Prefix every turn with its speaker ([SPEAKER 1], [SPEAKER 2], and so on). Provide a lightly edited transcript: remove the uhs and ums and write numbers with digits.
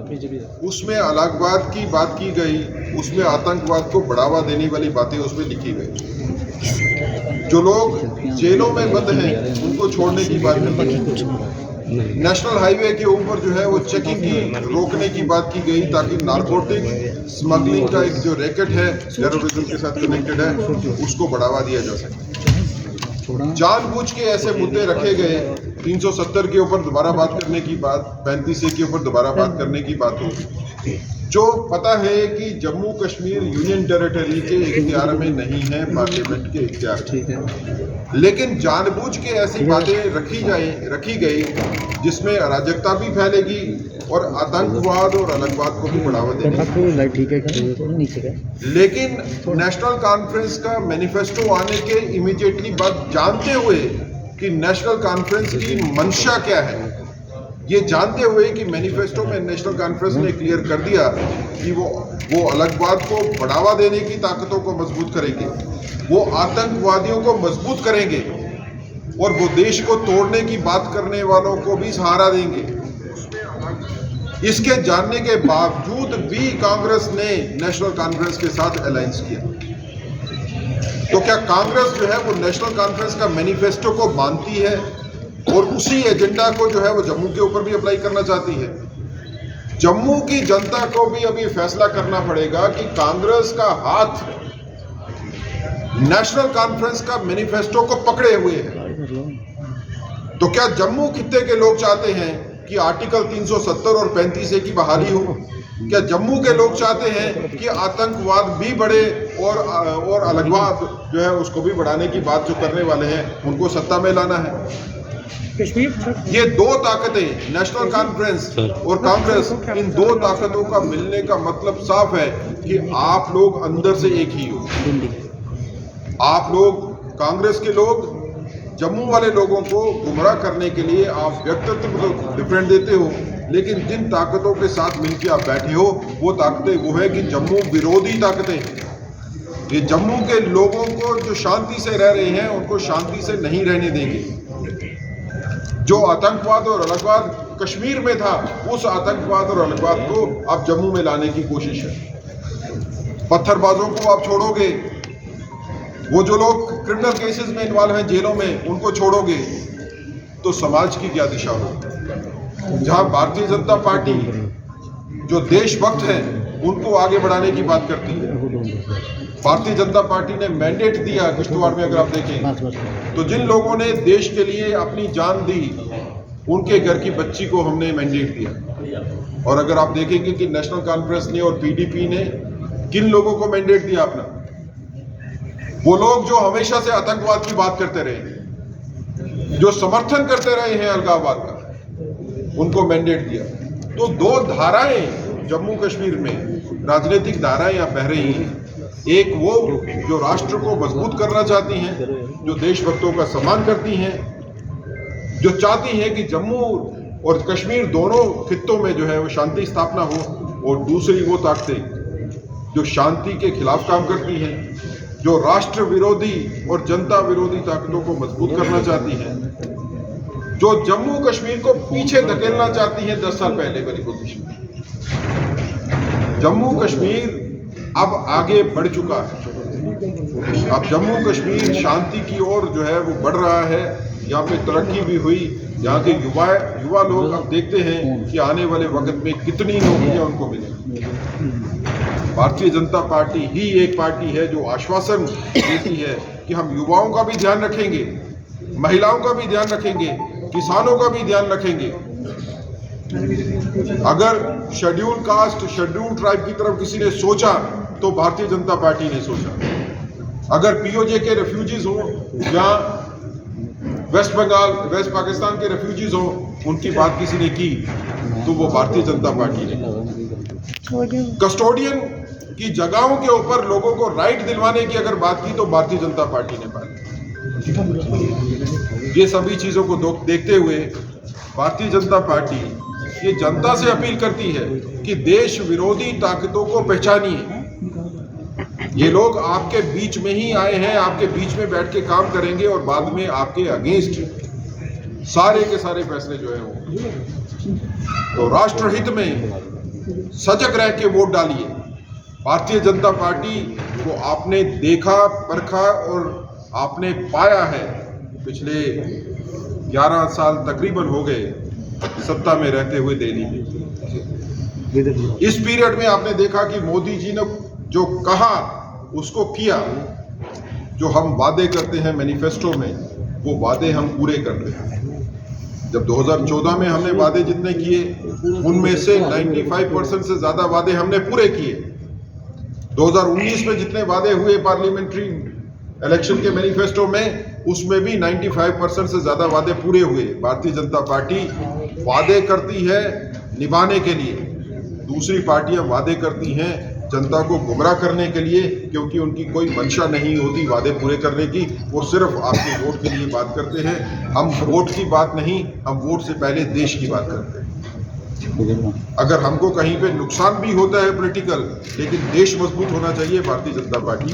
[SPEAKER 1] उसमें अलगवाद की बात की गई, उसमें आतंकवाद को बढ़ावा देने वाली बातें उसमें लिखी गई। जो लोग जेलों में बंद हैं उनको छोड़ने की बात की। नेशनल हाईवे के ऊपर जो है वो चेकिंग की रोकने की बात की गई ताकि नारकोटिक स्मगलिंग का एक जो रैकेट है टेररिज्म के साथ कनेक्टेड है उसको बढ़ावा दिया जा सके। जानबूझ के ऐसे मुद्दे रखे गए, 370 के ऊपर दोबारा बात करने की बात, 35A के ऊपर दोबारा बात करने की बात हो, जो पता है कि जम्मू कश्मीर यूनियन टेरिटरी के इख्तियार में नहीं है, पार्लियामेंट के इख्तियार में, लेकिन जानबूझ के ऐसी बातें रखी गई जिसमें अराजकता भी फैलेगी और आतंकवाद और अलगवाद को भी बढ़ावा देगी। लेकिन नेशनल कॉन्फ्रेंस का मैनिफेस्टो आने के इमीडिएटली बाद जानते हुए कि नेशनल कॉन्फ्रेंस की मंशा क्या है, ये जानते हुए कि मैनिफेस्टो में नेशनल कॉन्फ्रेंस ने क्लियर कर दिया कि वो अलगवाद को बढ़ावा देने की ताकतों को मजबूत करेंगे, वो आतंकवादियों को मजबूत करेंगे और वो देश को तोड़ने की बात करने वालों को भी सहारा देंगे। इसके जानने के बावजूद भी कांग्रेस ने नेशनल कॉन्फ्रेंस के साथ अलायंस किया। तो क्या कांग्रेस जो है वो नेशनल कॉन्फ्रेंस का मैनिफेस्टो को मानती है और उसी एजेंडा को जो है वो जम्मू के ऊपर भी अप्लाई करना चाहती है? जम्मू की जनता को भी अभी फैसला करना पड़ेगा कि कांग्रेस का हाथ नेशनल कॉन्फ्रेंस का मैनिफेस्टो को पकड़े हुए है। तो क्या जम्मू खित्ते के लोग चाहते हैं कि आर्टिकल 370 और 35A की बहाली हो? क्या जम्मू के लोग चाहते हैं कि आतंकवाद भी बढ़े और अलगवाद जो है उसको भी बढ़ाने की बात जो करने वाले हैं उनको सत्ता में लाना है? ये दो ताकतें, नेशनल कॉन्फ्रेंस और कांग्रेस, इन दो ताकतों का मिलने का मतलब साफ है कि आप लोग अंदर से एक ही हो। आप लोग, कांग्रेस के लोग, जम्मू वाले लोगों को गुमराह करने के लिए आप व्यक्तित्व को डिफरेंट देते हो, लेकिन जिन ताकतों के साथ मिलकर आप बैठे हो वो ताकतें वो है कि जम्मू विरोधी ताकतें। ये जम्मू के लोगों को जो शांति से रह रहे हैं उनको शांति से नहीं रहने देंगे। जो आतंकवाद और अलगवाद कश्मीर में था, उस आतंकवाद और अलगवाद को आप जम्मू में लाने की कोशिश है। पत्थरबाजों को आप छोड़ोगे, वो जो लोग क्रिमिनल केसेस में इन्वॉल्व हैं जेलों में उनको छोड़ोगे, तो समाज की क्या दिशा होगी? जहां भारतीय जनता पार्टी जो देशभक्त हैं उनको आगे बढ़ाने की बात करती है। भारतीय जनता पार्टी ने मैंडेट दिया किश्तवाड़ में, अगर आप देखें तो जिन लोगों ने देश के लिए अपनी जान दी उनके घर की बच्ची को हमने मैंडेट दिया। और अगर आप देखेंगे कि नेशनल कॉन्फ्रेंस ने और पीडीपी ने किन लोगों को मैंडेट दिया अपना, वो लोग जो हमेशा से आतंकवाद की बात करते रहे, जो समर्थन करते रहे हैं अलगाववाद का, उनको मैंडेट दिया। तो दो धाराएं जम्मू कश्मीर में, राजनीतिक धाराएं यहाँ बह रही हैं। एक वो जो राष्ट्र को मजबूत करना चाहती हैं, जो देशभक्तों का सम्मान करती हैं, जो चाहती हैं कि जम्मू और कश्मीर दोनों खित्तों में जो है वो शांति स्थापना हो, और दूसरी वो ताकतें जो शांति के खिलाफ काम करती हैं, जो राष्ट्र विरोधी और जनता विरोधी ताकतों को मजबूत करना चाहती हैं, जो जम्मू कश्मीर को पीछे धकेलना चाहती हैं 10 साल पहले वाली पोजीशन। जम्मू कश्मीर अब आगे बढ़ चुका है। अब जम्मू कश्मीर शांति की ओर जो है वो बढ़ रहा है। यहाँ पे तरक्की भी हुई। यहाँ के युवा लोग अब देखते हैं कि आने वाले वक्त में कितनी नौकरियां उनको मिलेंगी। भारतीय जनता पार्टी ही एक पार्टी है जो आश्वासन देती है कि हम युवाओं का भी ध्यान रखेंगे, महिलाओं का भी ध्यान रखेंगे, किसानों का भी ध्यान रखेंगे। अगर शेड्यूल कास्ट, शेड्यूल ट्राइब की तरफ किसी ने सोचा तो भारतीय जनता पार्टी ने सोचा। अगर पीओजे के रेफ्यूजीज हो या वेस्ट बंगाल, वेस्ट पाकिस्तान के रेफ्यूजीज हो, उनकी बात किसी ने की तो वो भारतीय जनता पार्टी ने। कस्टोडियन की जगहों के ऊपर लोगों को राइट दिलवाने की अगर बात की तो भारतीय जनता पार्टी ने बात की। ये सभी चीजों को देखते हुए भारतीय जनता पार्टी ये जनता से अपील करती है कि देश विरोधी ताकतों को पहचानिए। ये लोग आपके बीच में ही आए हैं, आपके बीच में बैठ के काम करेंगे और बाद में आपके अगेंस्ट सारे के सारे फैसले जो है वो। तो राष्ट्र हित में सजग रह के वोट डालिए। भारतीय जनता पार्टी को आपने देखा, परखा और आपने पाया है। पिछले 11 साल तकरीबन हो गए सत्ता में रहते हुए दिल्ली में। इस पीरियड में आपने देखा कि मोदी जी ने जो कहा उसको किया। जो हम वादे करते हैं मैनिफेस्टो में, वो वादे हम पूरे कर रहे हैं। जब 2014 में हमने वादे जितने किए उनमें से 95% से ज़्यादा वादे हमने पूरे किए। 2019 में जितने वादे हुए पार्लियामेंट्री इलेक्शन के मैनिफेस्टो में, उसमें भी 95% से ज़्यादा वादे पूरे हुए। भारतीय जनता पार्टी वादे करती है निभाने के लिए, दूसरी पार्टियां वादे करती हैं जनता को गुमराह करने के लिए, क्योंकि उनकी कोई मंशा नहीं होती वादे पूरे करने की। वो सिर्फ आपके वोट के लिए बात करते हैं। हम वोट की बात नहीं, हम वोट से पहले देश की बात करते हैं। अगर हमको कहीं पे नुकसान भी होता है पॉलिटिकल, लेकिन देश मजबूत होना चाहिए भारतीय जनता पार्टी।